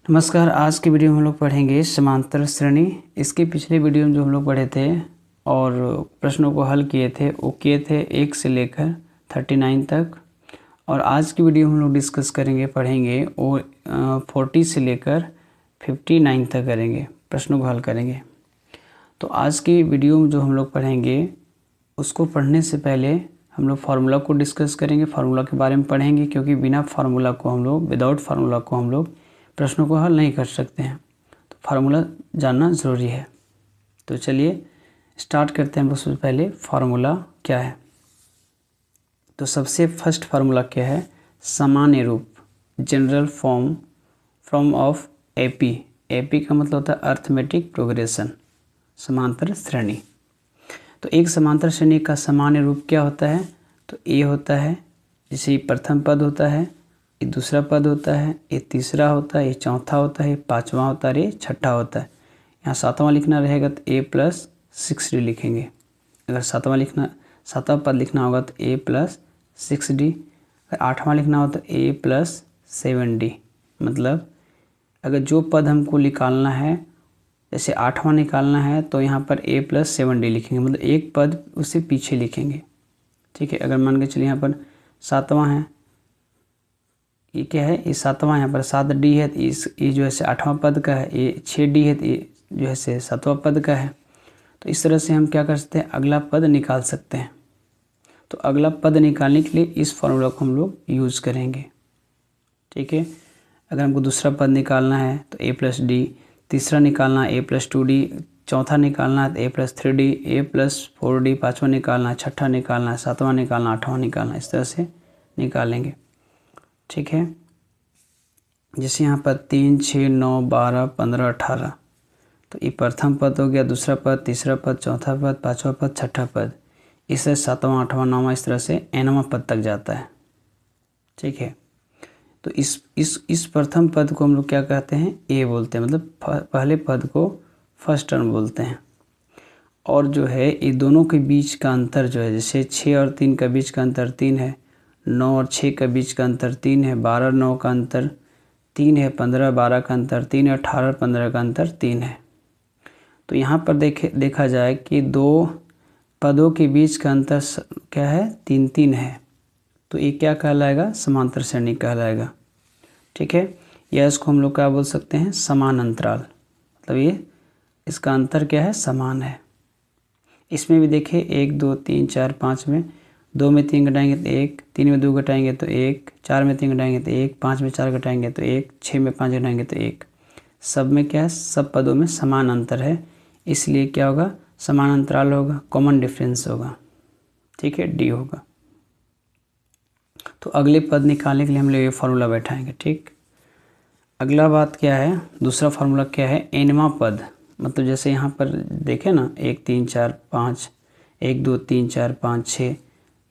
नमस्कार। आज की वीडियो में हम लोग पढ़ेंगे समांतर श्रेणी। इसके पिछले वीडियो में जो हम लोग पढ़े थे और प्रश्नों को हल किए थे वो किए थे 1 से लेकर 39 तक, और आज की वीडियो में हम लोग डिस्कस करेंगे, पढ़ेंगे वो 40 से लेकर 59 तक करेंगे, प्रश्नों को हल करेंगे। तो आज की वीडियो में जो हम लोग पढ़ेंगे उसको पढ़ने से पहले हम लोग फार्मूला को डिस्कस करेंगे, फार्मूला के बारे में पढ़ेंगे, क्योंकि बिना फार्मूला को हम लोग विदाउट फार्मूला को हम लोग प्रश्नों को हल नहीं कर सकते हैं। तो फार्मूला जानना ज़रूरी है। तो चलिए स्टार्ट करते हैं। हम सबसे पहले फार्मूला क्या है। तो सबसे फर्स्ट फार्मूला क्या है? सामान्य रूप, general form of AP. AP का मतलब होता है अर्थमेटिक प्रोग्रेशन, समांतर श्रेणी। तो एक समांतर श्रेणी का सामान्य रूप क्या होता है? तो ए होता है, जैसे प्रथम पद होता है, ये दूसरा पद होता है, ये तीसरा होता है, ये चौथा होता है, ये पाँचवा होता है, ये छठा होता है। यहाँ सातवां लिखना रहेगा तो ए प्लस 6d लिखेंगे। अगर सातवां पद लिखना होगा तो ए प्लस 6d। अगर आठवां लिखना हो तो ए प्लस 7d। मतलब अगर जो पद हमको निकालना है, जैसे आठवां निकालना है तो यहाँ पर ए प्लस 7d लिखेंगे, मतलब एक पद उससे पीछे लिखेंगे। ठीक है। अगर मान के चलिए यहाँ पर सातवां है, ये क्या है? ये सातवां, यहाँ पर 7d है, तो ये जो है आठवां पद का है। ये 6d है तो ये जो है सातवां पद का है। तो इस तरह से हम क्या कर सकते हैं? अगला पद निकाल सकते हैं। तो अगला पद निकालने के लिए इस फॉर्मूला को हम लोग यूज़ करेंगे। ठीक है। अगर हमको दूसरा पद निकालना है तो ए प्लस डी, तीसरा निकालना है ए प्लस 2d, चौथा निकालना है तो ए प्लस 3d, ए प्लस 4d, पाँचवां निकालना है, छठा निकालना है, सातवां निकालना, आठवां निकालना, इस तरह से निकालेंगे। ठीक है। जैसे यहाँ पर 3, 6, 9, 12, 15, 18, तो ये प्रथम पद हो गया, दूसरा पद, तीसरा पद, चौथा पद, पाँचवा पद, छठा पद, इससे सातवां, आठवां, नौवां, इस तरह से nवां पद तक जाता है। ठीक है। तो इस प्रथम पद को हम लोग क्या कहते हैं? ए बोलते हैं, मतलब पहले पद को फर्स्ट टर्म बोलते हैं। और जो है ये दोनों के बीच का अंतर जो है, जैसे 6 और 3 का बीच का अंतर 3 है, 9 और 6 का बीच का अंतर 3 है, 12 9 का अंतर 3 है, 15 12 का अंतर 3 है, 18 15 का अंतर 3 है। तो यहाँ पर देखा जाए कि दो पदों के बीच का अंतर क्या है? 3 3 है। तो ये क्या कहलाएगा? समांतर श्रेणी कहलाएगा। ठीक है। या इसको हम लोग क्या बोल सकते हैं? समान अंतराल। मतलब ये इसका अंतर क्या है? समान है। इसमें भी देखिए 1 2 3 4 5 में 2 में 3 घटाएंगे तो 1, 3 में 2 घटाएंगे तो 1, 4 में 3 घटाएंगे तो 1, 5 में 4 घटाएंगे तो 1, 6 में 5 घटाएंगे तो 1। सब में क्या है? सब पदों में समान अंतर है, इसलिए क्या होगा? समान अंतराल होगा, कॉमन डिफरेंस होगा। ठीक है, डी होगा। तो अगले पद निकालने के लिए हम लोग ये फार्मूला बैठाएंगे। ठीक। अगला बात क्या है? दूसरा फार्मूला क्या है? nवां पद। मतलब जैसे यहाँ पर देखें ना, 1 3 4 5, 1 2 3 4 5 6,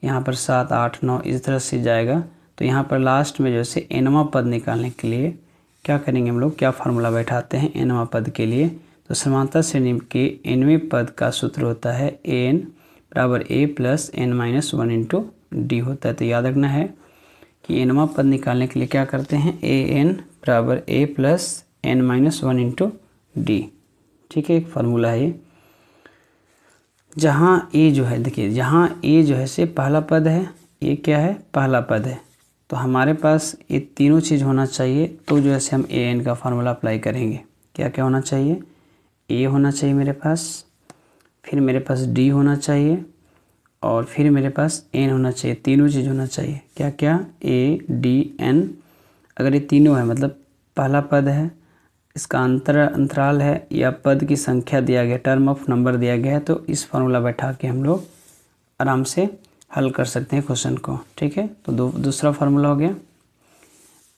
यहाँ पर 7 8 9, इस तरह से जाएगा। तो यहाँ पर लास्ट में जैसे nवां पद निकालने के लिए क्या करेंगे हम लोग? क्या फार्मूला बैठाते हैं nवां पद के लिए? तो समांतर श्रेणी के nवें पद का सूत्र होता है an बराबर a plus n-1 into D होता है। तो याद रखना है कि nवां पद निकालने के लिए क्या करते हैं? an बराबर a plus n-1 into D. ठीक है, एक फार्मूला है ये। जहाँ a जो है, देखिए जहाँ a जो है से पहला पद है, ये क्या है? पहला पद है। तो हमारे पास ये तीनों चीज़ होना चाहिए, तो जो है से हम an का फार्मूला अप्लाई करेंगे। क्या क्या होना चाहिए? a होना चाहिए मेरे पास, फिर मेरे पास d होना चाहिए, और फिर मेरे पास n होना चाहिए। तीनों चीज़ होना चाहिए। क्या क्या? a d n। अगर ये तीनों है मतलब पहला पद है, इसका अंतराल है, या पद की संख्या दिया गया, टर्म ऑफ नंबर दिया गया है, तो इस फार्मूला बैठा के हम लोग आराम से हल कर सकते हैं क्वेश्चन को। ठीक है। तो दूसरा फार्मूला हो गया।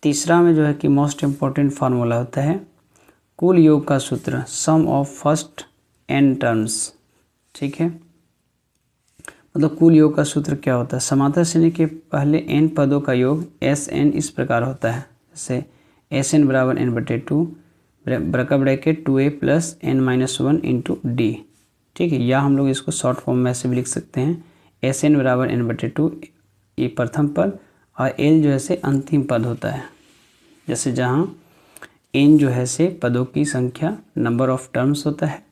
तीसरा में जो है कि मोस्ट इम्पॉर्टेंट फार्मूला होता है कुल योग का सूत्र, सम ऑफ फर्स्ट n टर्म्स। ठीक है। मतलब कुल योग का सूत्र क्या होता है? समांतर श्रेणी के पहले n पदों का योग Sn इस प्रकार होता है, जैसे Sn बराबर n/2 बड़का bracket 2a plus n-1 into D. ठीक है। या हम लोग इसको शॉर्ट फॉर्म में ऐसे भी लिख सकते हैं, Sn बराबर n/2, ये प्रथम पद, और l जो है से अंतिम पद होता है। जैसे जहाँ एन जो है से पदों की संख्या, नंबर ऑफ टर्म्स होता है,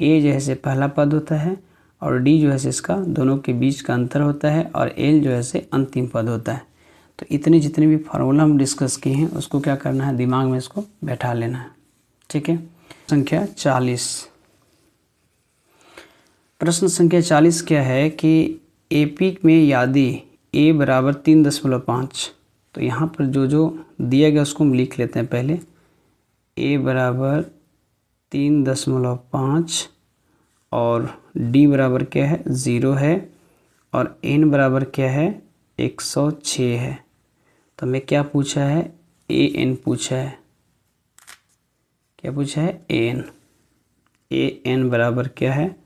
ए जो है से पहला पद होता है, और डी जो है से इसका दोनों के बीच का अंतर होता है, और एल जो है से अंतिम पद होता है। तो इतने जितने भी फार्मूला हम डिस्कस किए हैं उसको क्या करना है, दिमाग में इसको बैठा लेना है। ठीक है। संख्या 40, प्रश्न संख्या 40 क्या है कि एपी में यदि a बराबर 3.5, तो यहाँ पर जो जो दिया गया उसको हम लिख लेते हैं पहले। a बराबर 3.5 और d बराबर क्या है 0 है, और n बराबर क्या है 106 है। तो हमें क्या पूछा है, an पूछा है। क्या पूछा है, an बराबर क्या है,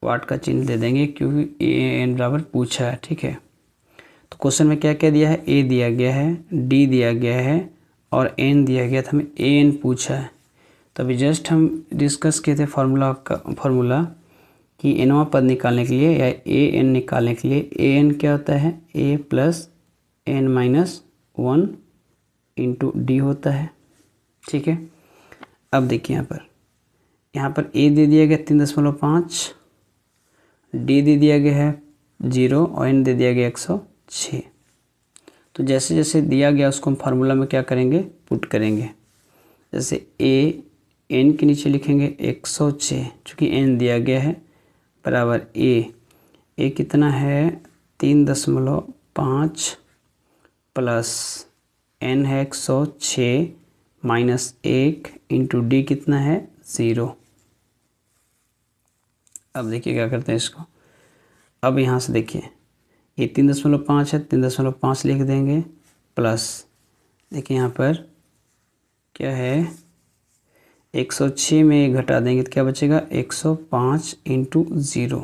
वाट का चिन्ह दे देंगे क्योंकि an बराबर पूछा है। ठीक है। तो क्वेश्चन में क्या क्या दिया है, a दिया गया है, d दिया गया है और n दिया गया था, हमें an पूछा है। तो अभी जस्ट हम डिस्कस किए थे फार्मूला कि nवां पद निकालने के लिए या an निकालने के लिए an क्या होता है, a plus n minus 1 into D होता है। ठीक है। अब देखिए यहाँ पर a दे दिया गया 3.5, d दे दिया गया है 0 और n दे दिया गया 106। तो जैसे जैसे दिया गया उसको हम फार्मूला में क्या करेंगे, पुट करेंगे। जैसे a n के नीचे लिखेंगे 106, चूँकि n दिया गया है, बराबर a कितना है 3.5 प्लस n है 106 माइनस 1 इंटू डी कितना है 0। अब देखिए क्या करते हैं इसको। अब यहाँ से देखिए ये 3.5 है, 3.5 लिख देंगे प्लस, देखिए यहाँ पर क्या है 106 में घटा देंगे तो क्या बचेगा 105 इंटू 0।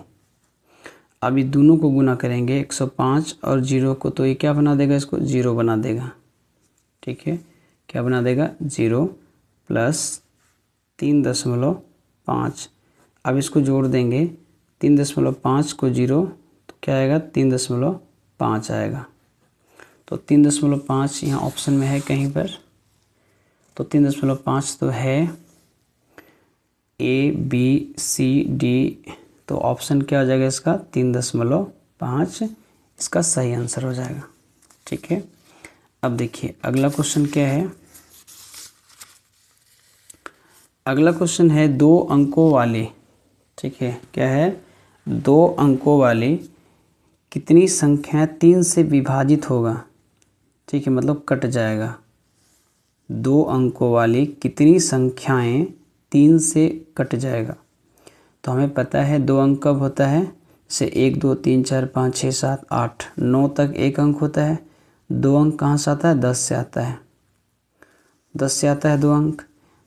अब ये दोनों को गुना करेंगे 105 और 0 को, तो ये क्या बना देगा, इसको 0 बना देगा। ठीक है। क्या बना देगा 0 प्लस 3.5। अब इसको जोड़ देंगे 3.5 को 0 तो क्या आएगा 3.5 आएगा। तो 3.5 यहाँ ऑप्शन में है कहीं पर, तो 3.5 तो है ABCD, तो ऑप्शन क्या हो जाएगा इसका 3.5, इसका सही आंसर हो जाएगा। ठीक है। अब देखिए अगला क्वेश्चन क्या है। अगला क्वेश्चन है 2 अंकों वाली, ठीक है, क्या है 2 अंकों वाली कितनी संख्या 3 से विभाजित होगा। ठीक है, मतलब कट जाएगा। 2 अंकों वाली कितनी संख्याएं 3 से कट जाएगा। तो हमें पता है 2 अंक कब होता है, जैसे 1 2 3 4 5 6 7 8 9 तक 1 अंक होता है। 2 अंक कहाँ से आता है, 10 से आता है, 10 से आता है 2 अंक।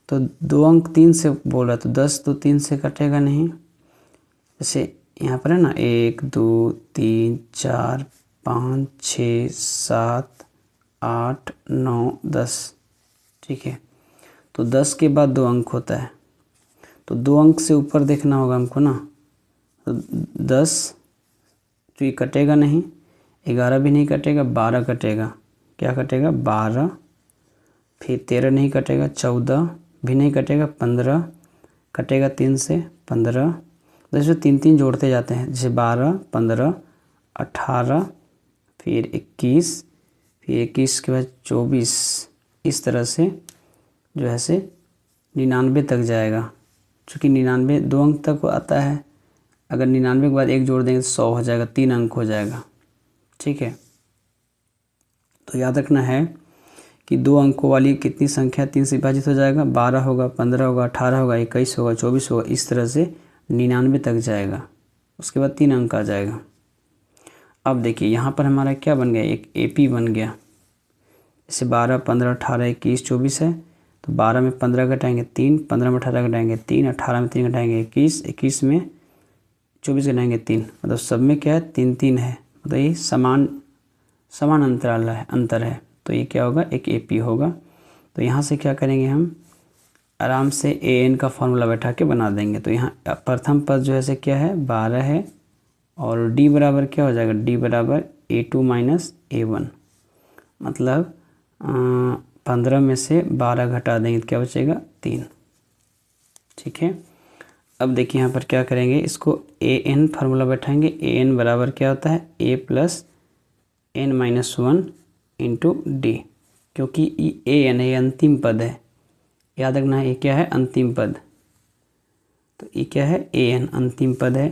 तो 2 अंक 3 से बोल रहा, तो 10 तो 3 से कटेगा नहीं। जैसे यहाँ पर है ना 1 2 3 4 5 6 7 8 9 10। ठीक है, तो 10 के बाद 2 अंक होता है, तो 2 अंक से ऊपर देखना होगा हमको ना। तो 10 तो ये कटेगा नहीं, 11 भी नहीं कटेगा, 12 कटेगा। क्या कटेगा 12, फिर 13 नहीं कटेगा, 14 भी नहीं कटेगा, 15 कटेगा 3 से 15। जैसे 3 3 जोड़ते जाते हैं, जैसे 12 15 18 फिर 21 फिर 21 के बाद 24, इस तरह से जो है से 99 तक जाएगा। चूँकि 99 2 अंक तक आता है, अगर 99 के बाद 1 जोड़ देंगे तो 100 हो जाएगा, 3 अंक हो जाएगा। ठीक है, तो याद रखना है कि 2 अंकों वाली कितनी संख्या 3 से विभाजित हो जाएगा, 12 होगा, 15 होगा, 18 होगा, 21 होगा, 24 होगा, इस तरह से 99 तक जाएगा। उसके बाद 3 अंक आ जाएगा। अब देखिए यहाँ पर हमारा क्या बन गया, एक AP बन गया। जैसे 12 15 18 21 24 है, तो 12 में 15 घटाएंगे 3, 15 में 18 घटाएंगे 3, 18 में 3 घटाएंगे 21, 21 में 24 घटाएंगे 3, मतलब सब में क्या है 3 3 है, मतलब ये समान अंतर है। तो ये क्या होगा, एक AP होगा। तो यहाँ से क्या करेंगे, हम आराम से AN का फॉर्मूला बैठा के बना देंगे। तो यहाँ प्रथम पद जो है से क्या है 12 है, और D बराबर क्या हो जाएगा, D बराबर A2 माइनस A1, मतलब 15 में से 12 घटा देंगे तो क्या बचेगा 3। ठीक है, अब देखिए यहाँ पर क्या करेंगे, इसको ए एन फार्मूला बैठाएंगे। ए एन बराबर क्या होता है, a plus N minus 1 into d, क्योंकि ए एन ये अंतिम पद है, याद रखना है ये क्या है, अंतिम पद। तो ये क्या है, ए एन अंतिम पद है।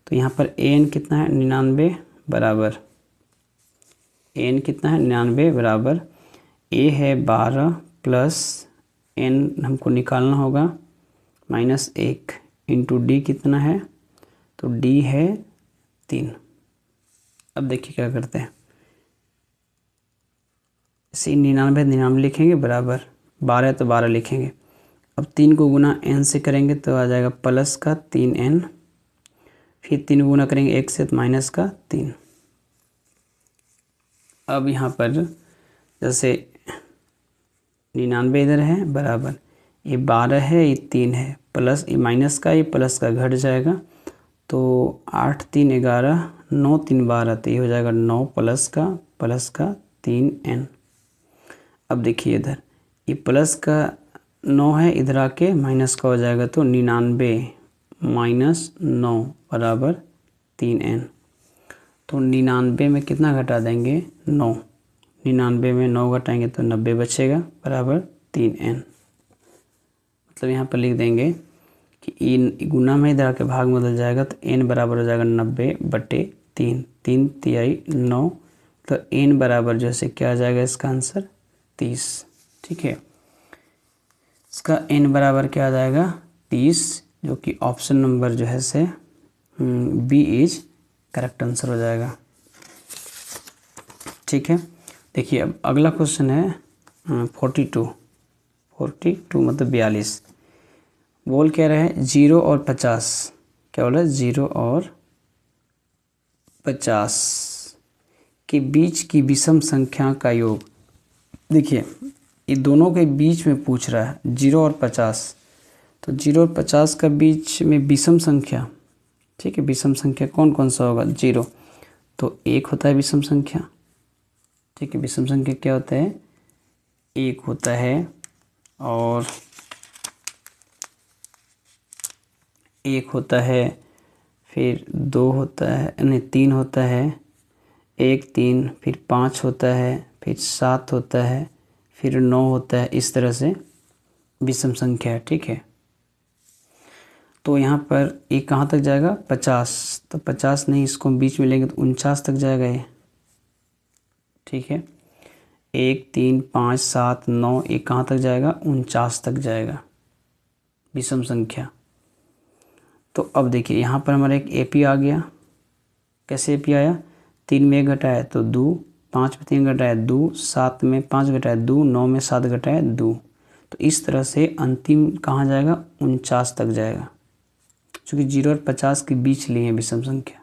तो यहाँ पर ए एन कितना है, 99 बराबर, ए एन कितना है 99 बराबर, ए है 12 प्लस एन हमको निकालना होगा -1 इंटू डी कितना है, तो डी है 3। अब देखिए क्या करते हैं, इसे 99 लिखेंगे बराबर 12 तो 12 लिखेंगे। अब 3 को गुना n से करेंगे तो आ जाएगा प्लस का 3n, फिर 3 गुना करेंगे 1 से तो माइनस का 3। अब यहाँ पर जैसे 99 इधर है बराबर, ये 12 है, ये 3 है, प्लस ये माइनस का ये प्लस का घट जाएगा, तो 8 3 11 9 3 12, तो ये हो जाएगा 9 प्लस का 3n। अब देखिए इधर ये प्लस का 9 है, इधर आके माइनस का हो जाएगा, तो 99 माइनस 9 बराबर 3n। तो 99 में कितना घटा देंगे, 9, 99 में 9 घटाएंगे तो 90 बचेगा बराबर 3n। मतलब यहाँ पर लिख देंगे कि इन गुना में इधर आके भाग में बदल जाएगा, तो n बराबर हो जाएगा 90/3, 3 तिहाई 9, तो n बराबर जो है क्या आ जाएगा, इसका आंसर 30। ठीक है, इसका n बराबर क्या आ जाएगा 30, जो कि ऑप्शन नंबर जो है से बी इज करेक्ट आंसर हो जाएगा। ठीक है, देखिए अब अगला क्वेश्चन है 42 मतलब 42। बोल क्या रहा है, 0 और 50, क्या बोला 0 और 50 के बीच की विषम संख्या का योग। देखिए ये दोनों के बीच में पूछ रहा है 0 और 50, तो 0 और 50 का बीच में विषम संख्या। ठीक है, विषम संख्या कौन कौन सा होगा, 0 तो 1 होता है विषम संख्या। ठीक है, विषम संख्या क्या होता है, 1 होता है, और 1 होता है, फिर 2 होता है, नहीं 3 होता है, 1 3, फिर 5 होता है, फिर 7 होता है, फिर 9 होता है, इस तरह से विषम संख्या है। ठीक है, तो यहाँ पर ये कहाँ तक जाएगा 50, तो 50 नहीं, इसको बीच में लेंगे तो 49 तक जाएगा ये। ठीक है, 1 3 5 7 9, ये कहाँ तक जाएगा 49 तक जाएगा विषम संख्या। तो अब देखिए यहाँ पर हमारा एक एपी आ गया। कैसे एपी आया, 3 में 1 घटाया तो 2, 5 में 3 घटाया 2, 7 में 5 घटाया 2, 9 में 7 घटाया 2। तो इस तरह से अंतिम कहाँ जाएगा 49 तक जाएगा, क्योंकि 0 और 50 के बीच लिए हैं विषम संख्या।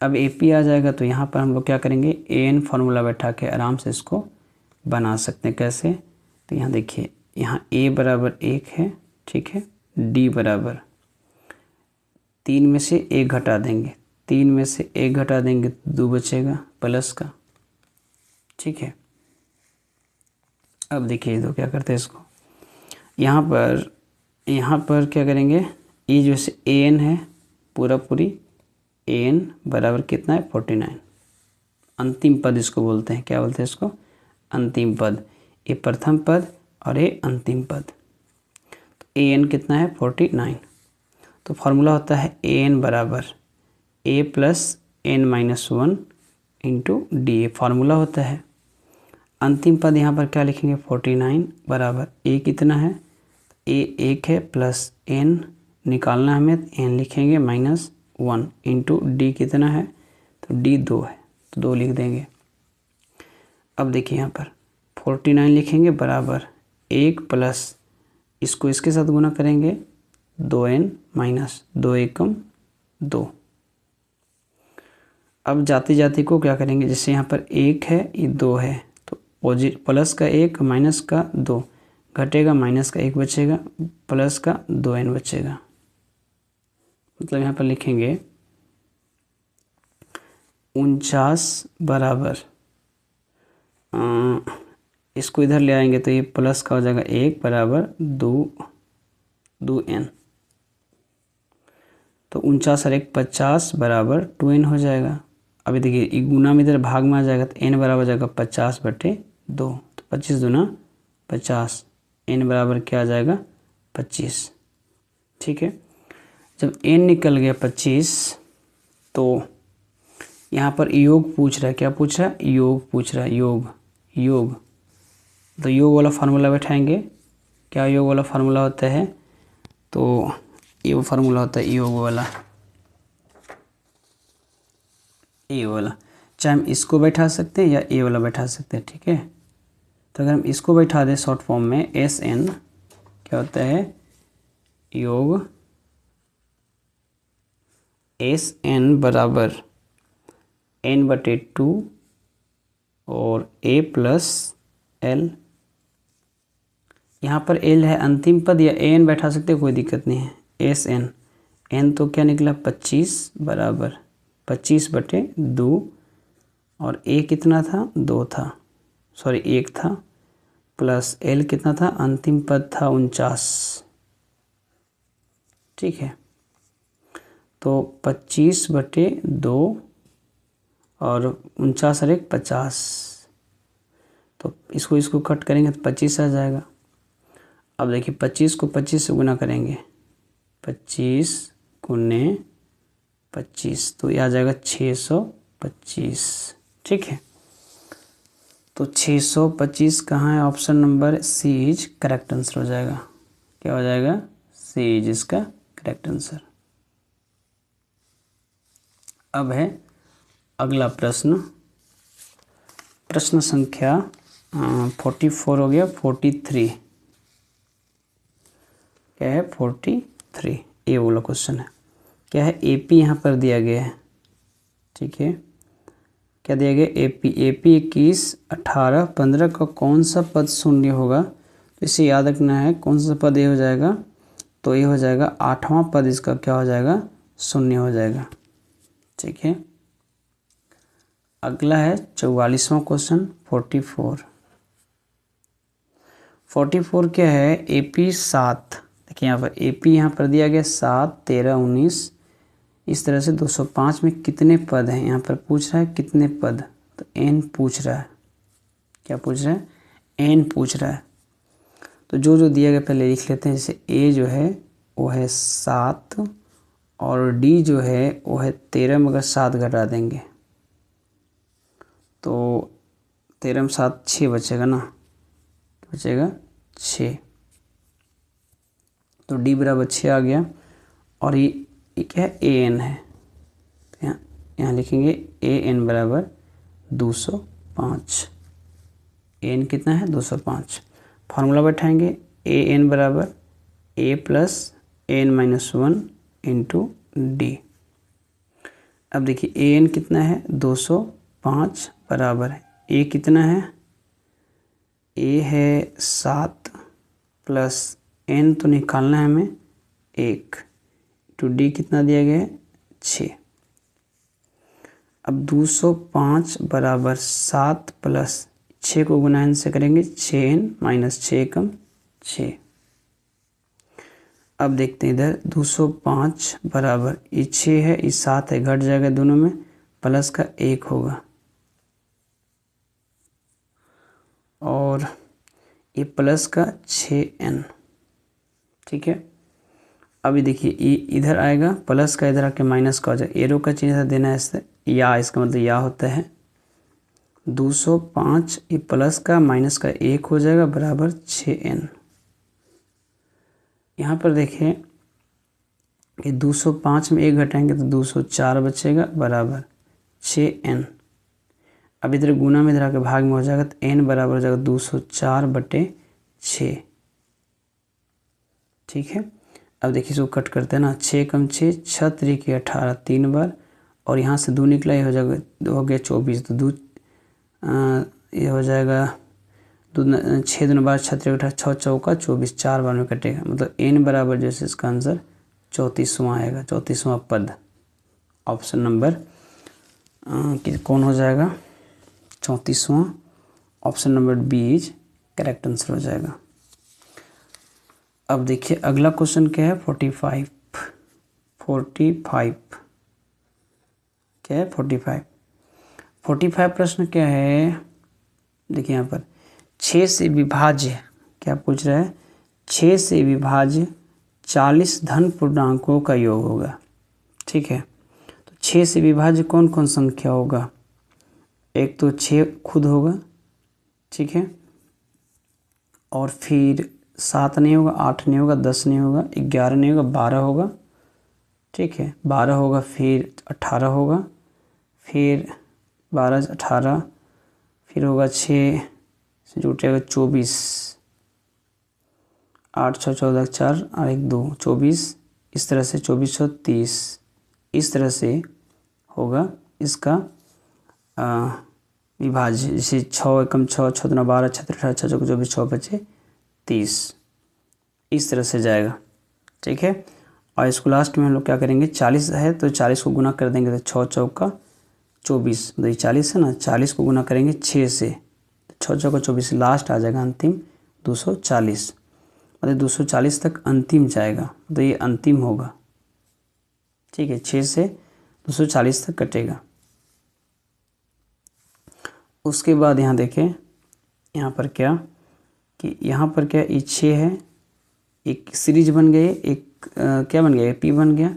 अब एपी आ जाएगा, तो यहाँ पर हम लोग क्या करेंगे, एन फार्मूला बैठा के आराम से इसको बना सकते हैं। कैसे, तो यहाँ देखिए, यहाँ ए बराबर 1 है, ठीक है, डी बराबर 3 में से 1 घटा देंगे, 3 में से 1 घटा देंगे तो 2 बचेगा प्लस का। ठीक है, अब देखिए तो क्या करते हैं इसको, यहाँ पर क्या करेंगे, ये जो से ए एन है पूरी ए एन बराबर कितना है 49, अंतिम पद इसको बोलते हैं। क्या बोलते हैं इसको, अंतिम पद। ये प्रथम पद और ये अंतिम पद। तो ए एन कितना है 49। तो फार्मूला होता है ए एन बराबर a plus N minus 1 into d, a formula होता है। अंतिम पद यहाँ पर क्या लिखेंगे 49 बराबर ए कितना है, ए 1 है प्लस एन निकालना है हमें, एन लिखेंगे -1 इंटू डी कितना है, तो डी 2 है तो 2 लिख देंगे। अब देखिए यहाँ पर 49 लिखेंगे बराबर 1 प्लस इसको इसके साथ गुना करेंगे 2n माइनस 2 एकम 2। अब जाते जाते को क्या करेंगे, जैसे यहाँ पर 1 है ये 2 है, तो प्लस का 1 माइनस का 2 घटेगा, माइनस का 1 बचेगा, प्लस का 2n बचेगा। मतलब यहाँ पर लिखेंगे 49 बराबर इसको इधर ले आएंगे तो ये प्लस का हो जाएगा 1 बराबर 2n। तो 49 और 1 50 बराबर 2n हो जाएगा। अभी देखिए गुना में इधर भाग में आ जाएगा तो n बराबर हो जाएगा 50/2। तो 25 दूना 50, n बराबर क्या आ जाएगा 25। ठीक है, जब n निकल गया 25 तो यहाँ पर योग पूछ रहा है। क्या पूछ रहा है? योग पूछ रहा है, योग। तो योग वाला फार्मूला बैठाएंगे। क्या योग वाला फार्मूला होता है? तो ये फार्मूला होता है योग वाला, ए वाला। चाहे हम इसको बैठा सकते हैं या ए वाला बैठा सकते हैं। ठीक है, तो अगर हम इसको बैठा दें शॉर्ट फॉर्म में SN, क्या होता है? योग SN बराबर n/2 और a प्लस l। यहाँ पर l है अंतिम पद, या an बैठा सकते हैं, कोई दिक्कत नहीं है। SN, n तो क्या निकला 25 बराबर 25/2 और a कितना था? 2 था, सॉरी 1 था, प्लस l कितना था? अंतिम पद था 49। ठीक है, तो 25/2 और 49 और 1 50। तो इसको कट करेंगे तो 25 आ जाएगा। अब देखिए 25 को 25 से गुना करेंगे, 25 गुने 25 तो ये आ जाएगा 625। ठीक है, तो 625 कहाँ है? Option number C is correct answer हो जाएगा। क्या हो जाएगा? सी इज इसका करेक्ट आंसर। अब है अगला प्रश्न, प्रश्न संख्या 44 हो गया। 43 क्या है? 43 ए वाला क्वेश्चन है। क्या है? एपी यहाँ पर दिया गया है। ठीक है, क्या दिया गया? एपी 21, 18, 15 का कौन सा पद शून्य होगा? तो इसे याद रखना है, कौन सा पद ये हो जाएगा? तो ये हो जाएगा 8वां पद, इसका क्या हो जाएगा? शून्य हो जाएगा। ठीक है, अगला है 44वां क्वेश्चन 44 क्या है? एपी 7। देखिए यहाँ पर एपी यहाँ पर दिया गया 7, 13, 19, इस तरह से 205 में कितने पद हैं? यहाँ पर पूछ रहा है कितने पद, तो n पूछ रहा है। क्या पूछ रहा है? n पूछ रहा है। तो जो जो दिया गया पहले लिख लेते हैं। जैसे a जो है वो है 7 और d जो है वो है 13 में अगर 7 घटा देंगे तो 13 में 7 6 बचेगा ना, बचेगा 6। तो d बराबर 6 आ गया। और ये क्या है? an है, तो यहाँ लिखेंगे an बराबर 205। an कितना है? 205। फार्मूला बैठाएंगे an बराबर a plus n-1 into D. अब देखिए an कितना है? 205 बराबर है a कितना है? a है 7 प्लस n तो निकालना है हमें 1 टू डी कितना दिया गया है? 6। अब 205 बराबर 7 प्लस 6 को गुना n से करेंगे 6n माइनस 6 कम 6। अब देखते हैं इधर 205 बराबर ये 6 है, ये 7 है, घट जाएगा दोनों में, प्लस का 1 होगा और ये प्लस का 6n। ठीक है, अभी देखिए ये इधर आएगा, प्लस का इधर आके माइनस का हो जाएगा। एरो का चिन्ह देना है इससे, या इसका मतलब या होता है 205 ये प्लस का माइनस का 1 हो जाएगा बराबर 6n। यहाँ पर देखिए कि 205 में 1 घटाएंगे तो 204 बचेगा बराबर 6n। अब इधर गुना में इधर आके भाग में हो जाएगा तो n बराबर हो जाएगा 204/6। ठीक है, अब देखिए इसको कट करते हैं ना, 6 कम 6 6 3 18 3 बार, और यहाँ से 2 निकला, ये हो जाएगा 2 हो गया 24, तो 2 ये हो जाएगा 6 2 12 6 3 18 6 चौका 24, 4 बार में कटेगा, मतलब n बराबर जैसे इसका आंसर 34वां आएगा, 34वां पद। ऑप्शन नंबर कौन हो जाएगा? 34वां। Option number B is correct answer हो जाएगा। अब देखिए अगला क्वेश्चन क्या है, 45 क्या है 45 प्रश्न क्या है, देखिए यहाँ पर 6 से विभाज्य क्या पूछ रहा है, 6 से विभाज्य 40 धन पूर्णांकों का योग होगा। ठीक है, तो 6 से विभाज्य कौन कौन संख्या होगा, एक तो 6 खुद होगा, ठीक है, और फिर 7 नहीं होगा, 8 नहीं होगा, 10 नहीं होगा, 11 नहीं होगा, 12 होगा, ठीक है 12 होगा, फिर 18 होगा, फिर 12 18, फिर होगा 6 से जुटेगा 24, 8 6 14 4 और 1 2 24, इस तरह से 24 6 30, इस तरह से होगा इसका विभाज्य। जैसे 6 एकम 6 6 दूना 12 6 18 6 चौके 24 6 बचे 30, इस तरह से जाएगा। ठीक है, और इसको लास्ट में हम लोग क्या करेंगे, 40 है तो 40 को गुना कर देंगे तो 6 चौका 24, तो ये 40 है ना, 40 को गुना करेंगे 6 से, 6 चौका 24, लास्ट आ जाएगा अंतिम 240, मतलब 240 तक अंतिम जाएगा, तो ये अंतिम होगा। ठीक है, 6 से 240 तक कटेगा। उसके बाद यहाँ देखें, यहाँ पर क्या कि यहाँ पर क्या ये 6 है, एक सीरीज बन गई, एक क्या बन गया, AP बन गया।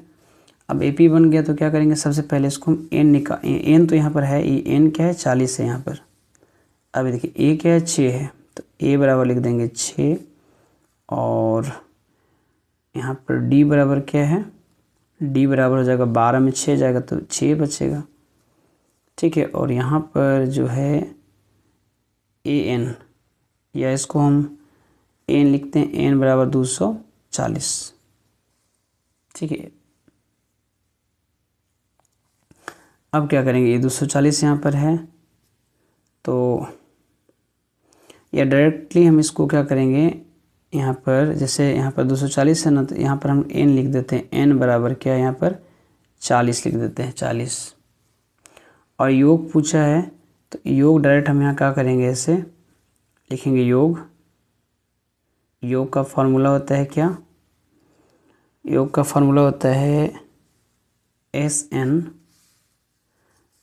अब AP बन गया तो क्या करेंगे, सबसे पहले इसको हम n तो यहाँ पर है, ये n क्या है 40 है यहाँ पर। अब देखिए A क्या है 6 है, तो A बराबर लिख देंगे 6, और यहाँ पर D बराबर क्या है, D बराबर हो जाएगा 12 में 6 जाएगा तो 6 बचेगा। ठीक है, और यहाँ पर जो है AN, या इसको हम n लिखते हैं, n बराबर 240। ठीक है, अब क्या करेंगे, ये 240 यहाँ पर है तो या डायरेक्टली हम इसको क्या करेंगे, यहाँ पर जैसे यहाँ पर 240 है ना, तो यहाँ पर हम n लिख देते हैं, n बराबर क्या है यहाँ पर 40 लिख देते हैं 40। और योग पूछा है तो योग डायरेक्ट हम यहाँ क्या करेंगे, ऐसे लिखेंगे योग का फॉर्मूला होता है क्या, योग का फॉर्मूला होता है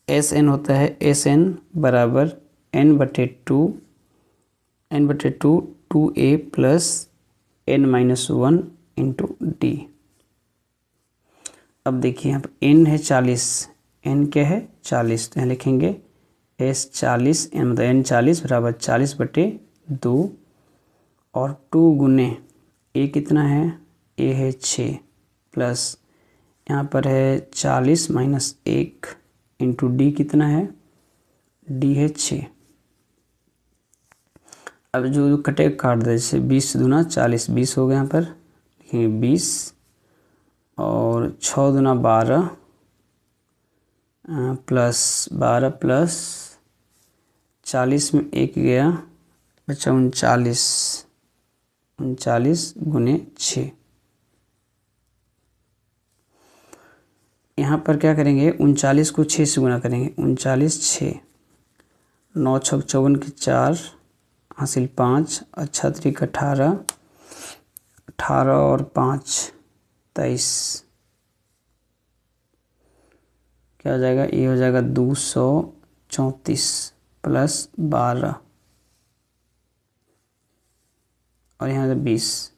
SN होता है, SN बराबर n/2 2a plus n-1 into D। अब देखिए यहाँ पर n है 40, n क्या है 40, तो यहाँ लिखेंगे S40 n मतलब n40 बराबर 40/2, और 2 गुने a कितना है, a है 6 प्लस यहाँ पर है 40 माइनस 1 इंटू D कितना है, D है 6। अब जो कटे काट दे, जैसे 20 दूना 40, 20 हो गया, यहाँ पर लिखेंगे 20, और 6 दूना 12 प्लस 12 प्लस 40 में 1 गया, बचा 39 गुने 6। यहाँ पर क्या करेंगे, 39 को 6 से गुना करेंगे, 39 6, 9 6 54 के 4 हासिल 5, अच्छा 3 18, 18 और 5 23, क्या हो जाएगा, ये हो जाएगा 234 प्लस 12, और यहाँ से 20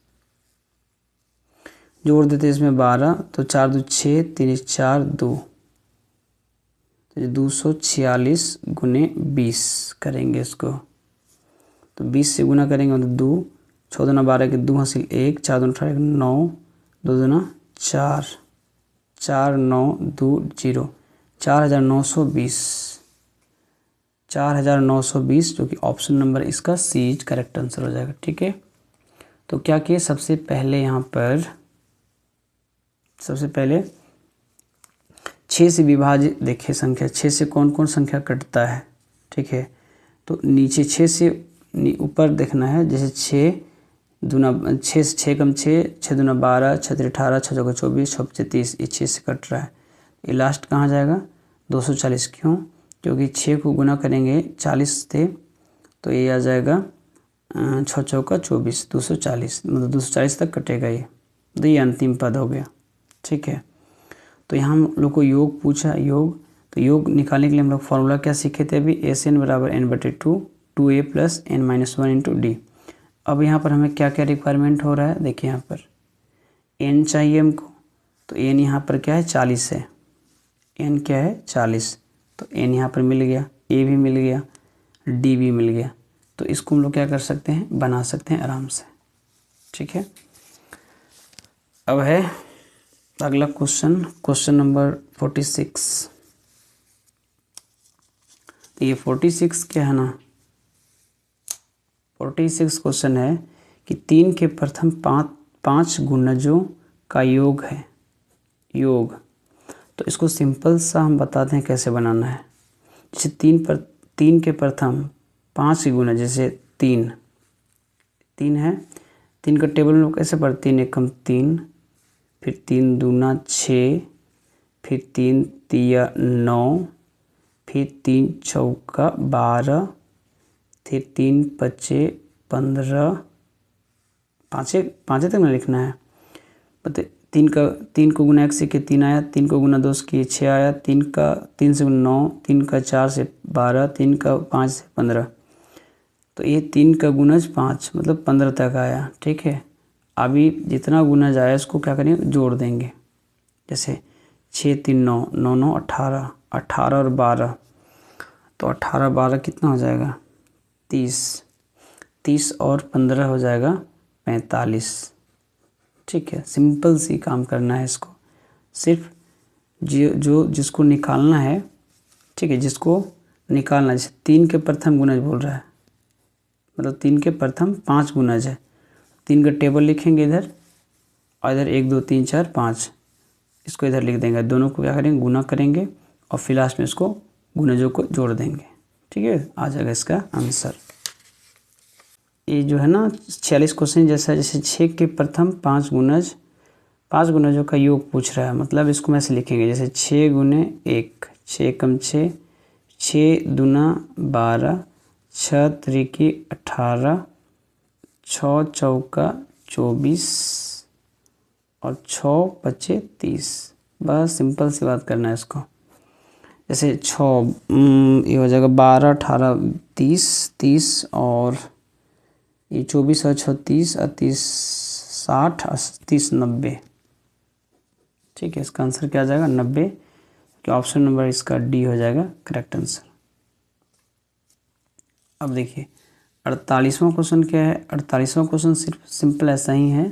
जोड़ देते इसमें 12, तो 4 2 6 3 4 2, तो 246 गुने 20 करेंगे इसको, तो 20 से गुना करेंगे मतलब 2, 6 दूना 12 के 2 हासिल 1, 4 दूना 18 9, 2 दूना 4, 4 9 2 0, 4920 जो कि ऑप्शन नंबर इसका सी करेक्ट आंसर हो जाएगा। ठीक है, तो क्या किए, सबसे पहले यहाँ पर सबसे पहले 6 से विभाजित देखिए संख्या, 6 से कौन कौन संख्या कटता है। ठीक है, तो नीचे 6 से ऊपर देखना है, जैसे 6 दूना 6 से 6 कम 6, 6 दूना 12, 6 3 18, 6 चौका 24, 6 5 30, ये 6 से कट रहा है, ये लास्ट कहाँ जाएगा 240। क्यों, क्योंकि 6 को गुना करेंगे 40 से तो ये आ जाएगा छः चौका 24, 240, मतलब 240 तक कटेगा ये। तो ये अंतिम पद हो गया। ठीक है, तो यहाँ हम लोग को योग पूछा, योग, तो योग निकालने के लिए हम लोग फॉर्मूला क्या सीखे थे अभी, SN बराबर n/2, 2a + n-1 × d। अब यहाँ पर हमें क्या क्या रिक्वायरमेंट हो रहा है, देखिए यहाँ पर n चाहिए हमको, तो n यहाँ पर क्या है 40 है, n क्या है 40, तो n यहाँ पर मिल गया, a भी मिल गया, d भी मिल गया। तो इसको हम लोग क्या कर सकते हैं, बना सकते हैं आराम से। ठीक है, अब है अगला क्वेश्चन नंबर 46। तो ये 46 क्या है ना, 46 क्वेश्चन है कि 3 के प्रथम 5 गुणजों का योग है, योग। तो इसको सिंपल सा हम बताते हैं कैसे बनाना है। जैसे 3 के प्रथम 5 के गुणज, जैसे 3 है, 3 का टेबल में कैसे पढ़ते, 3 एकम 3, फिर 3 दूना 6, फिर 3 तिया 9, फिर 3 चौका 12, फिर 3 पचे 15, पाँचे तक में लिखना है। बता 3 को गुना 1 से किए 3 आया, 3 को गुना 2 से किए 6 आया, 3 से गुना 9, 3 का 4 से 12, 3 का 5 से 15। तो ये 3 का गुणज 5, मतलब 15 तक आया। ठीक है, अभी जितना गुणज आया इसको क्या करेंगे, जोड़ देंगे। जैसे 6 3 9, 9 9 18, 18 और 12, तो 18 12 कितना हो जाएगा 30, 30 और 15 हो जाएगा 45। ठीक है, सिंपल सी काम करना है इसको, सिर्फ जिसको निकालना है। ठीक है, जिसको निकालना, जैसे 3 के प्रथम गुणज बोल रहा है, मतलब 3 के प्रथम 5 गुणज है, 3 का टेबल लिखेंगे इधर, और इधर 1 2 3 4 5, इसको इधर लिख देंगे। दोनों को क्या करेंगे, गुना करेंगे, और फिर लास्ट में इसको गुणजों को जोड़ देंगे। ठीक है, आ जाएगा इसका आंसर। ये जो है ना 46 क्वेश्चन जैसा, जैसे 6 के प्रथम 5 गुणजों का योग पूछ रहा है, मतलब इसको मैं ऐसे लिखेंगे, जैसे 6 गुने 1, 6 एकम 6, 6 दूना 12, 6 त्रिकी 18, 6 चौका 24 और 6 पचे 30। बस सिंपल सी बात करना है इसको। जैसे 6 ये हो जाएगा 12 18 30, 30 और ये 24 और 36 और 30 60 और 30 90। ठीक है, इसका आंसर क्या आ जाएगा 90, कि ऑप्शन नंबर इसका डी हो जाएगा करेक्ट आंसर। अब देखिए 48वां क्वेश्चन क्या है। 48वां क्वेश्चन सिर्फ सिंपल ऐसा ही है,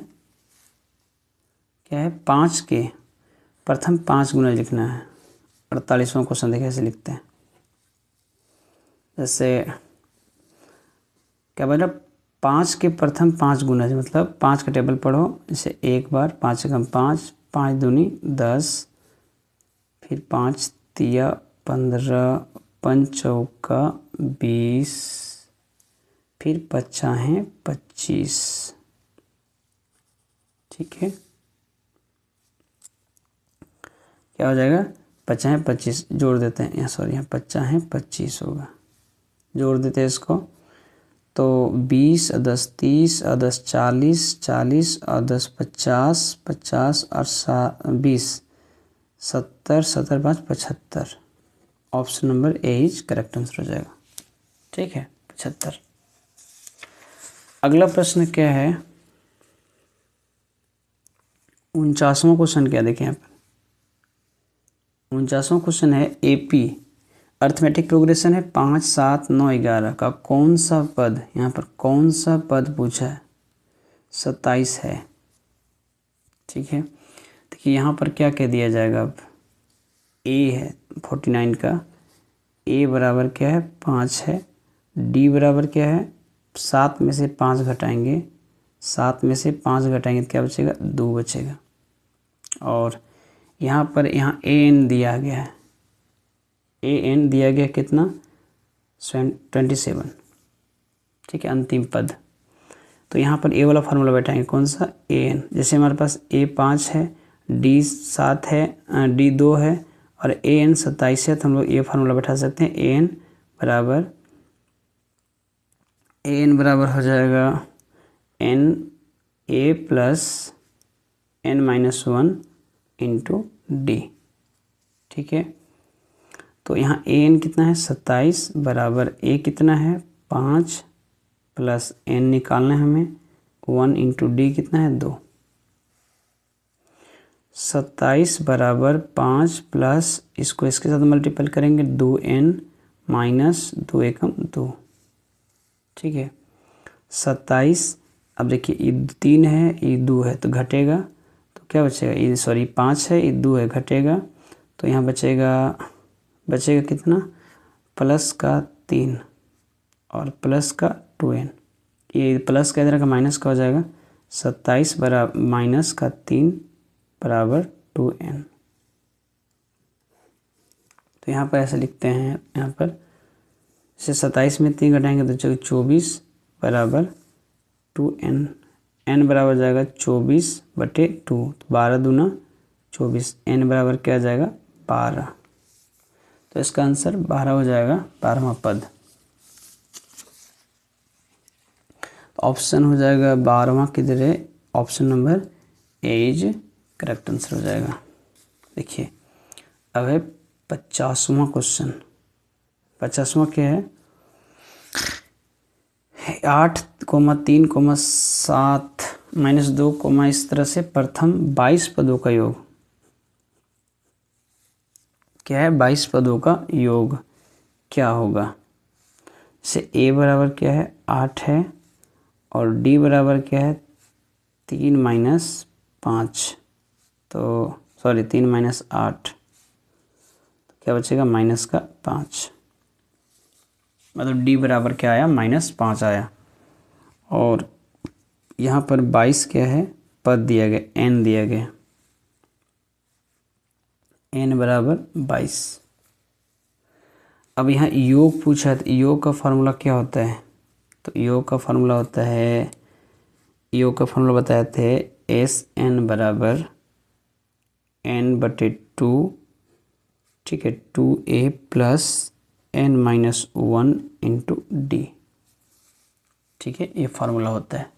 क्या है 5 के प्रथम 5 गुना लिखना है। 48वां क्वेश्चन देखिए ऐसे लिखते हैं, जैसे क्या बोला 5 के प्रथम 5 गुना, मतलब 5 का टेबल पढ़ो, जैसे 1 बार 5 एकम 5, 5 दूनी 10, फिर 5 तिया 15, 5 चौका 20, फिर 5 है 25। ठीक है, क्या हो जाएगा 5 है 25, जोड़ देते हैं, यहाँ सॉरी यहाँ 5 है 25 होगा, जोड़ देते हैं इसको। तो 20 और 10 30 और 10 40, 40 और 10 50, 50 और 20 70, 70 5 75। Option number A is correct answer हो जाएगा। ठीक है, 75। अगला प्रश्न क्या है, 49वां क्वेश्चन क्या देखें यहाँ पर। 49वां क्वेश्चन है एपी अर्थमेटिक प्रोग्रेशन है 5 7 9 11 का कौन सा पद, यहाँ पर कौन सा पद पूछा है, 27 है। ठीक है, देखिए यहाँ पर क्या कह दिया जाएगा, अब ए है 49 का, ए बराबर क्या है 5 है, डी बराबर क्या है 7 में से 5 घटाएंगे, 7 में से 5 घटाएंगे तो क्या बचेगा 2 बचेगा। और यहाँ पर यहाँ ए एन दिया गया है, ए एन दिया गया कितना 27। ठीक है, अंतिम पद। तो यहाँ पर ए वाला फार्मूला बैठाएंगे, कौन सा ए एन। जैसे हमारे पास ए 5 है, डी 7 है, डी 2 है और ए एन 27 है, तो हम लोग ये फार्मूला बैठा सकते हैं ए एन बराबर एन बराबर हो जाएगा N A plus N minus 1 into D. ठीक है, तो यहाँ ए एन कितना है 27 बराबर ए कितना है 5 प्लस एन निकालना है हमें 1 इंटू डी कितना है 2। 27 बराबर 5 प्लस इसको इसके साथ मल्टीपल करेंगे 2n माइनस 2 एकम 2। ठीक है, 27 अब देखिए ये 3 है ये 2 है तो घटेगा, तो क्या बचेगा ये सॉरी 5 है ये 2 है घटेगा, तो यहाँ बचेगा कितना प्लस का 3 और प्लस का 2n। ये प्लस का इधर का माइनस का हो जाएगा 27 बराबर माइनस का 3 बराबर 2n। तो यहाँ पर ऐसे लिखते हैं, यहाँ पर जैसे 27 में 3 घटाएंगे तो 24 बराबर 2n। n बराबर जाएगा 24/2 तो 12 दूना 24, n बराबर क्या आ जाएगा 12। तो इसका आंसर 12 हो जाएगा, 12वां पद। ऑप्शन हो जाएगा 12वां किधर है, option number A is correct answer हो जाएगा। देखिए अब है 50वां क्वेश्चन। 50वां क्या है 8, 3, 7 माइनस 2, इस तरह से प्रथम 22 पदों का योग क्या है, 22 पदों का योग क्या होगा। जैसे ए बराबर क्या है 8 है और डी बराबर क्या है 3 माइनस 5, तो सॉरी 3 माइनस 8, तो क्या बचेगा माइनस का 5, मतलब डी बराबर क्या आया -5 आया। और यहाँ पर 22 क्या है पद दिया गया, n दिया गया, n बराबर 22। अब यहाँ योग पूछा है तो योग का फार्मूला क्या होता है, तो योग का फार्मूला होता है, योग का फार्मूला बताए थे SN बराबर n/2, ठीक है 2a plus n minus 1 into D. ठीक है, ये फार्मूला होता है।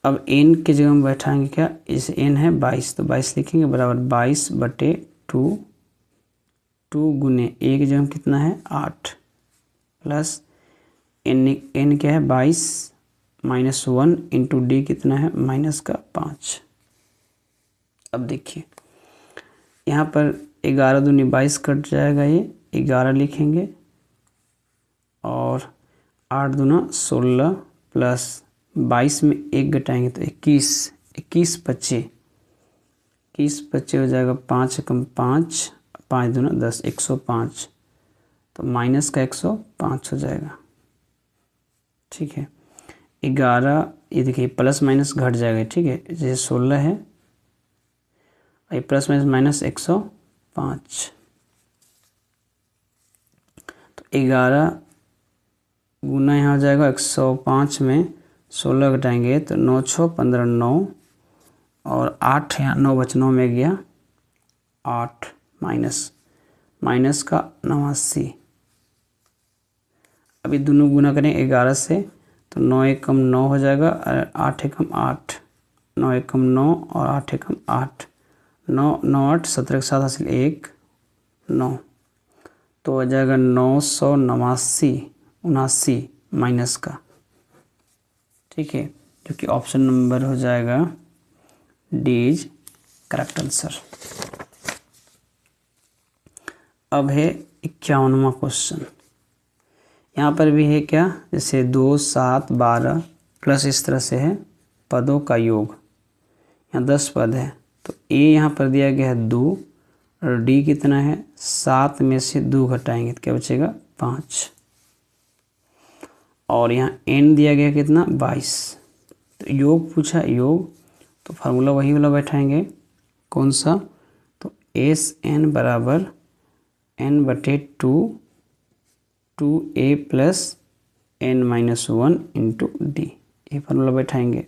अब n के जगह हम बैठाएंगे क्या, इस n है 22 तो 22 लिखेंगे बराबर 22/2, 2 गुने a की जगह कितना है 8 प्लस n क्या है 22 माइनस 1 इंटू डी कितना है माइनस का 5। अब देखिए यहाँ पर 11 दूनी 22 कट जाएगा, ये 11 लिखेंगे और 8 दूना 16 प्लस 22 में 1 घटाएंगे तो 21, 21 बचे, 21 बचे हो जाएगा 5 कम 5, 5 दूना 10, 105, तो माइनस का 105 हो जाएगा। ठीक है, 11 ये देखिए प्लस माइनस घट जाएगा, ठीक है जैसे 16 है ये प्लस माइनस 105, तो 11 गुना यहाँ हो जाएगा 105 में 16 घटाएंगे तो 9 6 15 9 और 8 यहाँ 9 बच 9 में गया 8 माइनस का 89। अभी दोनों गुना करें 11 से तो 9 एकम 9 हो जाएगा और 8 एकम 8, 9 एकम 9 और 8 एकम 8, 9 9 8 17 के साथ हासिल 1 9, तो हो जाएगा 979 माइनस का। ठीक है, जो कि ऑप्शन नंबर हो जाएगा डी इज करेक्ट आंसर। अब है 51वां क्वेश्चन। यहाँ पर भी है क्या, जैसे 2 7 12 प्लस इस तरह से है पदों का योग, यहाँ 10 पद है तो ए यहाँ पर दिया गया है 2 और डी कितना है 7 में से 2 घटाएंगे तो क्या बचेगा 5, और यहाँ n दिया गया कितना 22, तो योग पूछा योग तो फार्मूला वही वाला बैठाएंगे, कौन सा, तो SN बराबर n/2 2a plus n minus 1 into D, ये फार्मूला बैठाएंगे।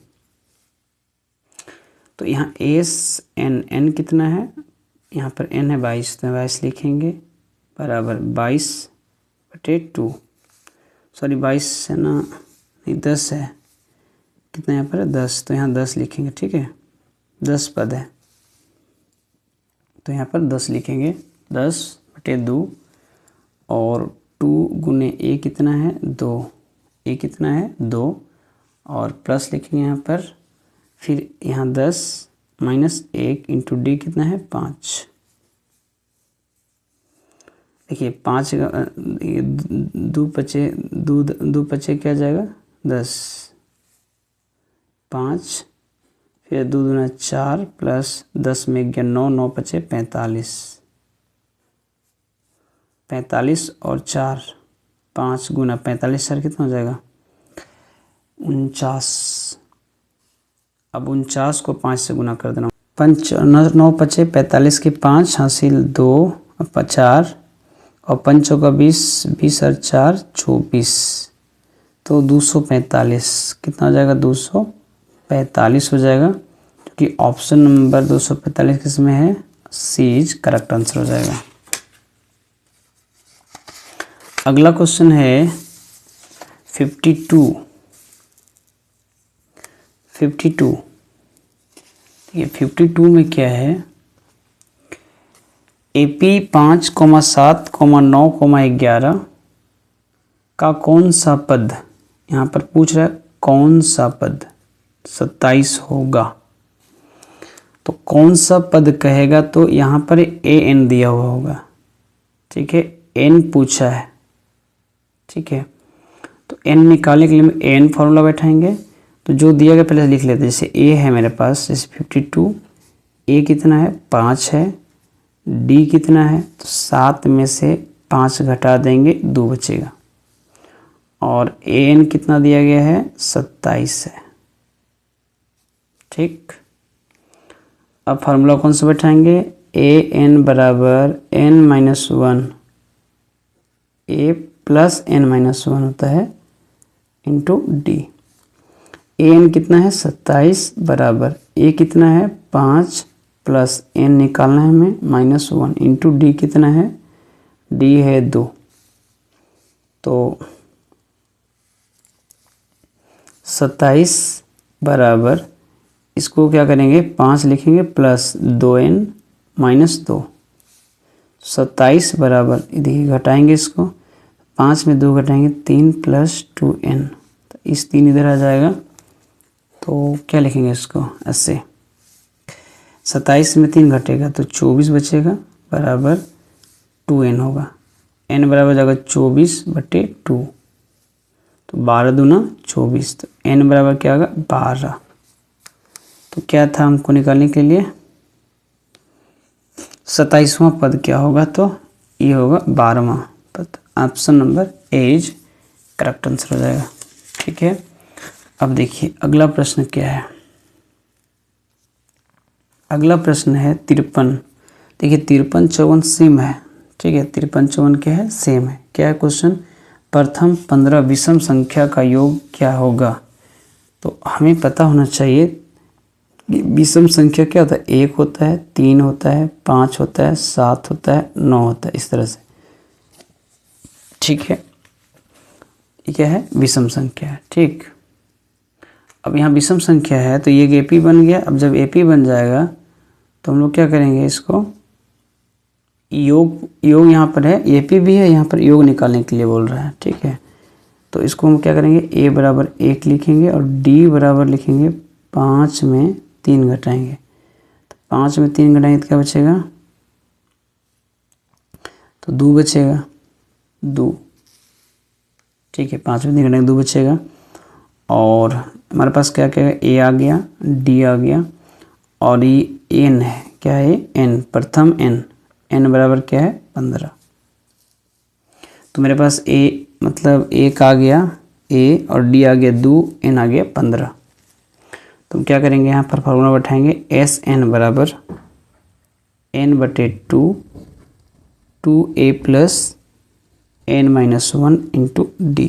तो यहाँ n कितना है, यहाँ पर n है 22 तो 22 लिखेंगे बराबर 22/2, सॉरी 22 है ना नहीं 10 है, कितना यहाँ पर है 10, तो यहाँ 10 लिखेंगे। ठीक है, 10 पद है तो यहाँ पर 10 लिखेंगे, 10/2 और 2 गुने ए कितना है 2, ए कितना है 2 और प्लस लिखेंगे यहाँ पर, फिर यहाँ 10 माइनस 1 इंटू डी कितना है 5। देखिए 5 दो पचे क्या जाएगा 10, 5 फिर 2 दूना 4 प्लस 10 में 11 9, 9 पचे 45, 45 और 4 5 गुना 45 सर कितना हो जाएगा 49। अब 49 को 5 से गुना कर देना, 9 पचे 45 के 5 हासिल 2 4 और 5 का 20, 20 और 4 24, तो 245 कितना हो जाएगा 245 हो जाएगा, क्योंकि ऑप्शन नंबर 245 किसमें है, सी इज करेक्ट आंसर हो जाएगा। अगला क्वेश्चन है 52। ये 52 में क्या है, AP 5, 7, 9, 11 का कौन सा पद, यहाँ पर पूछ रहा है कौन सा पद 27 होगा, तो कौन सा पद कहेगा, तो यहाँ पर AN दिया हुआ होगा। ठीक है, N पूछा है। ठीक है, तो N निकालने के लिए AN फॉर्मूला बैठाएंगे, तो जो दिया गया पहले लिख लेते हैं। जैसे A है मेरे पास, जैसे 52, A कितना है 5 है, D कितना है तो 7 में से 5 घटा देंगे 2 बचेगा, और AN कितना दिया गया है 27 है। ठीक, अब फार्मूला कौन सा बैठाएंगे, AN बराबर N-1, A प्लस N-1 होता है इंटू D। AN कितना है 27 बराबर A कितना है 5 प्लस N निकालना है हमें -1 इंटू D कितना है, D है 2, तो 27 बराबर, इसको क्या करेंगे 5 लिखेंगे प्लस 2N -2, 27 बराबर देखिए घटाएंगे इसको, 5 में 2 घटाएंगे 3 प्लस 2N, तो इस 3 इधर आ जाएगा, तो क्या लिखेंगे इसको ऐसे, 27 में 3 घटेगा तो 24 बचेगा बराबर 2N होगा, N बराबर जाएगा 24/2, तो 12 दूना 24, तो N बराबर क्या होगा 12। तो क्या था हमको निकालने के लिए 27वां पद क्या होगा, तो ये होगा 12वां पद। Option number A is correct answer हो जाएगा। ठीक है, अब देखिए अगला प्रश्न क्या है। अगला प्रश्न है 53। देखिए 53 54 सेम है। ठीक है, 53 54 क्या है सेम है। क्या है क्वेश्चन, प्रथम 15 विषम संख्या का योग क्या होगा। तो हमें पता होना चाहिए कि विषम संख्या क्या होता है, 1 होता है, 3 होता है, 5 होता है, 7 होता है, 9 होता है, इस तरह से। ठीक है, ये क्या है विषम संख्या है। ठीक, अब यहाँ विषम संख्या है तो ये AP बन गया। अब जब AP बन जाएगा तो हम लोग क्या करेंगे, इसको योग यहाँ पर है, AP भी है, यहाँ पर योग निकालने के लिए बोल रहा है। ठीक है, तो इसको हम क्या करेंगे, A बराबर 1 लिखेंगे और D बराबर लिखेंगे 5 में 3 घटाएंगे, तो 5 में 3 घटाएंगे तो क्या बचेगा, तो 2 बचेगा 2। ठीक है, 5 में 3 घटाएंगे 2 बचेगा, और हमारे पास क्या क्या है, A आ गया, D आ गया, और ये N है, क्या है N, प्रथम N बराबर क्या है 15। तो मेरे पास A मतलब 1 आ गया A और D आ गया 2, N आ गया 15। तो हम क्या करेंगे, यहाँ पर फार्मूला बैठाएंगे SN बराबर N/2 2A plus N-1 into D।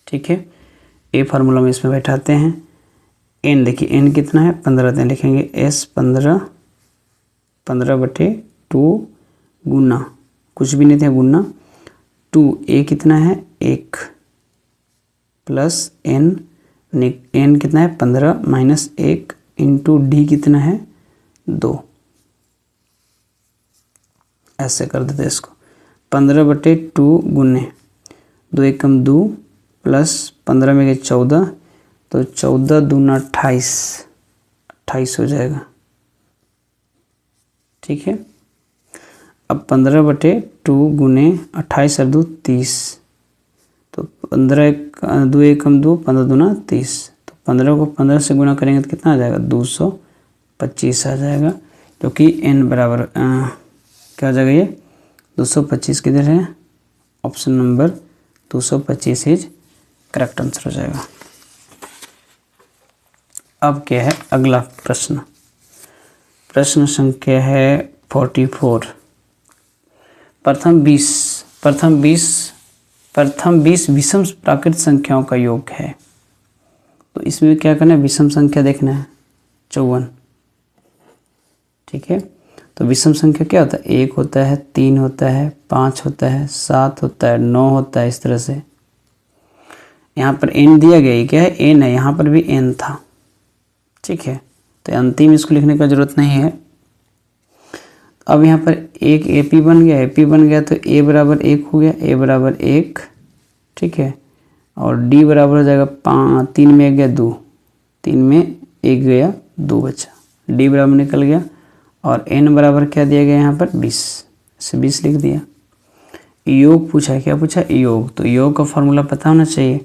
ठीक है, A फार्मूला में इसमें बैठाते हैं। N देखिए N कितना है 15, तो लिखेंगे S 15/2 गुना, कुछ भी नहीं था गुना 2, A कितना है 1, प्लस एन, एन कितना है 15 माइनस 1 इंटू डी कितना है 2। ऐसे कर देते इसको 15/2 गुने 2 एकम 2 प्लस 15 में 14, तो 14 दूना 28 हो जाएगा। ठीक है, अब 15/2 गुने 28 और 2 30, तो 2 एकम 2 15 दूना 30, तो 15 को 15 से गुना करेंगे तो कितना आ जाएगा 225 आ जाएगा, क्योंकि n बराबर क्या हो जाएगा ये 225 किधर है, option number 225 is correct answer हो जाएगा। अब क्या है अगला प्रश्न, प्रश्न संख्या है 44। प्रथम 20 विषम प्राकृत संख्याओं का योग है। तो इसमें क्या करना है, विषम संख्या देखना है 54। ठीक है, तो विषम संख्या क्या होता है, 1 होता है, 3 होता है, 5 होता है, 7 होता है, 9 होता है, इस तरह से। यहाँ पर n दिया गया है, क्या है n है, यहाँ पर भी n था। ठीक है, तो अंतिम इसको लिखने का जरूरत नहीं है। अब यहाँ पर एक AP बन गया, तो a बराबर 1 हो गया, a बराबर 1। ठीक है, और d बराबर हो जाएगा 5, 3 में 1 गया 2, 3 में 1 गया 2 बचा, d बराबर निकल गया। और n बराबर क्या दिया गया यहाँ पर 20, इसे 20 लिख दिया। योग पूछा है, क्या पूछा योग, तो योग का फॉर्मूला पता होना चाहिए,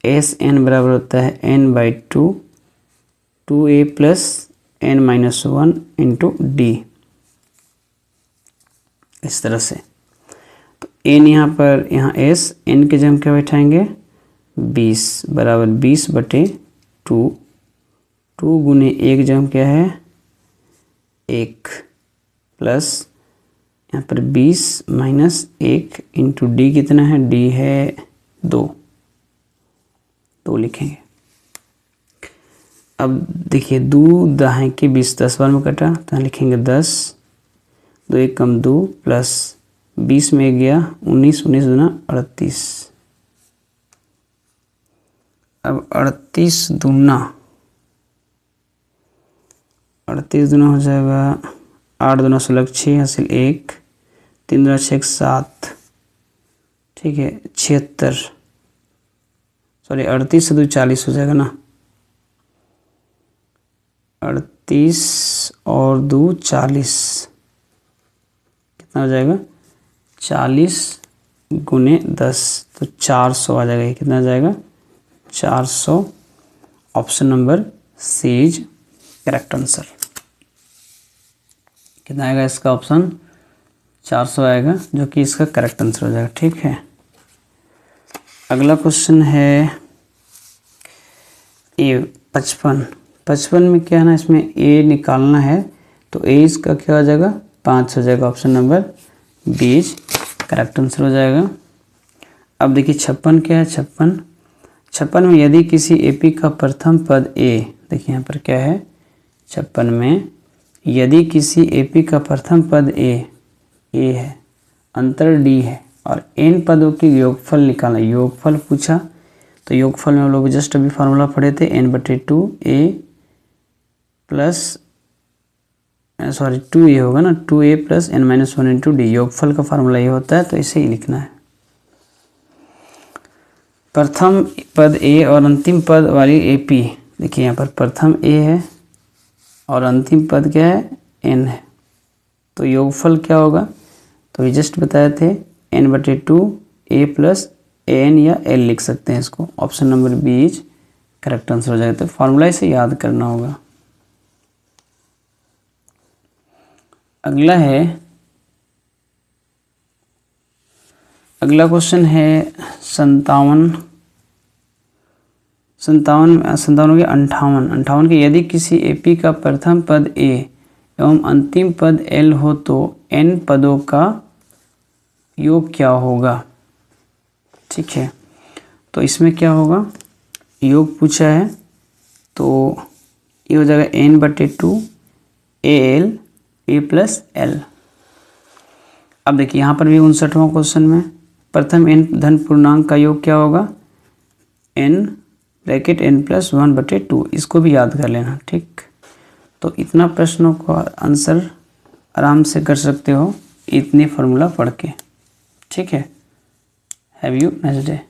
SN बराबर होता है n/2 2a plus n-1 into D, इस तरह से। तो n यहाँ पर, यहाँ s, n के जगह क्या बैठाएंगे 20 बराबर 20/2, 2 गुने 1 जगह क्या है 1 प्लस यहाँ पर 20 माइनस 1 इंटू डी कितना है, डी है 2 लिखेंगे। अब देखिए 2 दाएं के 20 10 बार में कटा, तो लिखेंगे 10, 2 एकम 2 प्लस 20 में गया 19, 19 दूना 38। अब 38 दूना हो जाएगा 8 दूना 16 6 हासिल 1, 3 दूना 6 7। ठीक है, 76, सॉरी 38 से 2 40 हो जाएगा ना, 38 और 2 40, कितना हो जाएगा 40 गुने 10, तो 400 आ जाएगा। ये कितना आ जाएगा 400, option number C is correct answer. कितना आएगा इसका ऑप्शन 400 आएगा, जो कि इसका करेक्ट आंसर हो जाएगा। ठीक है, अगला क्वेश्चन है ए 55 में क्या है ना, इसमें ए निकालना है, तो ए इसका क्या हो जाएगा 5 हो जाएगा, option number B correct answer हो जाएगा। अब देखिए 56 क्या है, 56 में यदि किसी एपी का प्रथम पद ए, देखिए यहाँ पर क्या है 56 में, यदि किसी एपी का प्रथम पद ए है, अंतर डी है और n पदों की योगफल निकालना, योगफल पूछा, तो योगफल में हम लोग जस्ट अभी फार्मूला पढ़े थे n/2 a plus, sorry 2a होगा ना, 2a plus n-1 into D, योगफल का फार्मूला ये होता है, तो इसे ही लिखना है। प्रथम पद a और अंतिम पद वाली एपी, देखिए यहाँ पर प्रथम a है और अंतिम पद क्या है n है, तो योगफल क्या होगा, तो ये जस्ट बताए थे n/2 a प्लस an या l लिख सकते हैं इसको, option number B is correct answer हो जाएगा। तो फार्मूला इसे याद करना होगा। अगला क्वेश्चन है 58 के, यदि किसी एपी का प्रथम पद a एवं अंतिम पद l हो तो n पदों का योग क्या होगा। ठीक है, तो इसमें क्या होगा, योग पूछा है, तो ये हो जाएगा n/2 al a plus l। अब देखिए यहाँ पर भी 59वां क्वेश्चन में प्रथम n धन पूर्णांक का योग क्या होगा, n ब्रैकेट n+1/2, इसको भी याद कर लेना। ठीक, तो इतना प्रश्नों का आंसर आराम से कर सकते हो इतनी फार्मूला पढ़ के। ठीक है, हैव यू नाइस डे।